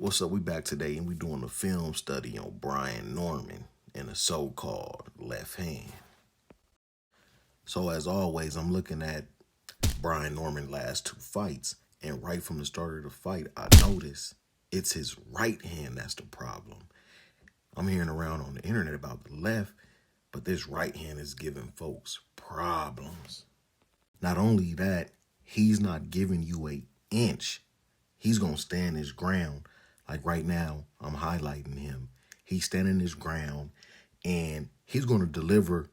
What's up? We back today and we doing a film study on Brian Norman and the so-called left hand. So as always, I'm looking at Brian Norman's last two fights, and right from the start of the fight, I notice it's his right hand that's the problem. I'm hearing around on the internet about the left, but this right hand is giving folks problems. Not only that, he's not giving you an inch. He's going to stand his ground. Like right now, I'm highlighting him. He's standing his ground, and he's going to deliver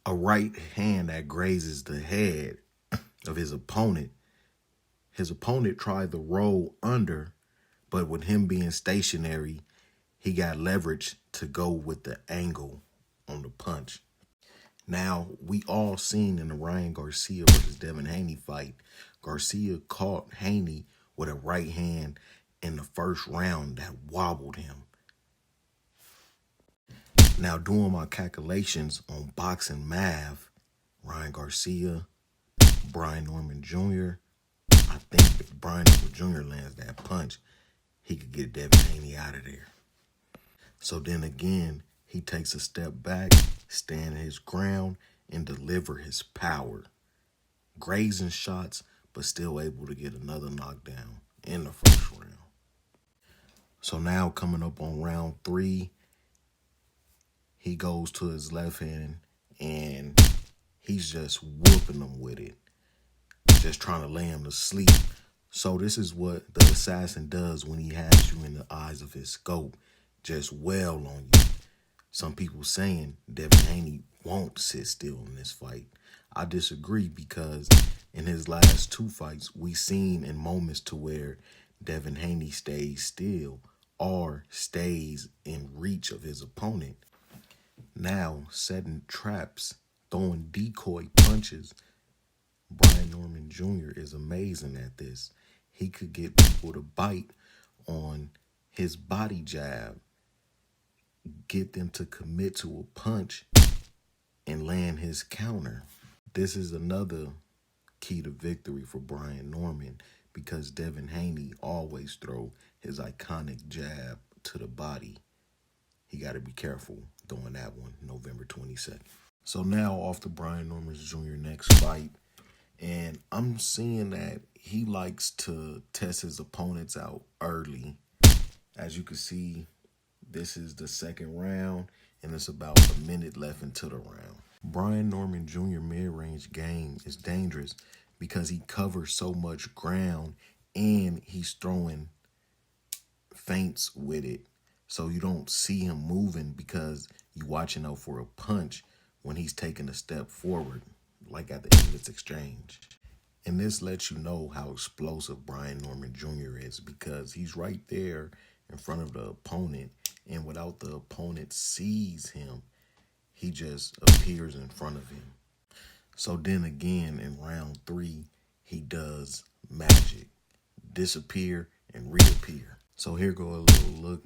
a right hand that grazes the head of his opponent. His opponent tried to roll under, but with him being stationary, he got leverage to go with the angle on the punch. Now, we all seen in the Ryan Garcia versus Devin Haney fight, Garcia caught Haney with a right hand in the first round that wobbled him. Now, doing my calculations on Boxing Math, Ryan Garcia, Brian Norman Jr., I think if Brian Norman Jr. lands that punch, he could get Devin Haney out of there. So then again, he takes a step back, stand his ground, and deliver his power. Grazing shots, but still able to get another knockdown in the first round. So now coming up on round 3, he goes to his left hand and he's just whooping him with it. Just trying to lay him to sleep. So this is what the assassin does when he has you in the eyes of his scope. Just wail on you. Some people saying Devin Haney won't sit still in this fight. I disagree because in his last 2 fights, we seen in moments to where Devin Haney stays still or stays in reach of his opponent. Now, setting traps, throwing decoy punches, Brian Norman Jr. is amazing at this. He could get people to bite on his body jab, get them to commit to a punch, and land his counter. This is another key to victory for Brian Norman because Devin Haney always throw his iconic jab to the body. He got to be careful doing that one November 22nd. So now off to Brian Norman Jr. next fight. And I'm seeing that he likes to test his opponents out early. As you can see, this is the second round, and it's about a minute left into the round. Brian Norman Jr. mid-range game is dangerous because he covers so much ground and he's throwing feints with it. So you don't see him moving because you're watching out for a punch when he's taking a step forward, like at the end of this exchange. And this lets you know how explosive Brian Norman Jr. is because he's right there in front of the opponent, and without the opponent sees him, he just appears in front of him. So then again, in round 3, he does magic, disappear and reappear. So here go a little look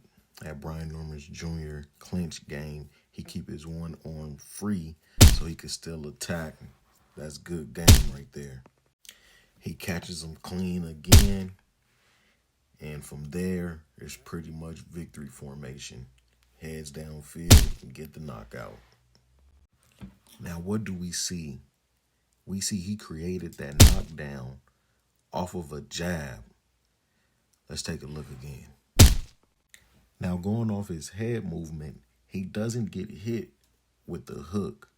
at Brian Norman Jr. clinch game. He keep his one arm free so he could still attack. That's good game right there. He catches him clean again. And from there, it's pretty much victory formation. Heads downfield and get the knockout. Now, what do we see? We see he created that knockdown off of a jab. Let's take a look again. Now, going off his head movement, he doesn't get hit with the hook,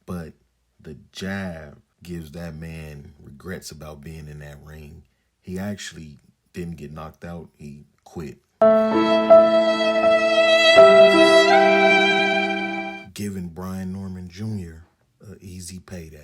but the jab gives that man regrets about being in that ring. He actually didn't get knocked out. He quit. Giving Brian Norman Jr. an easy payday.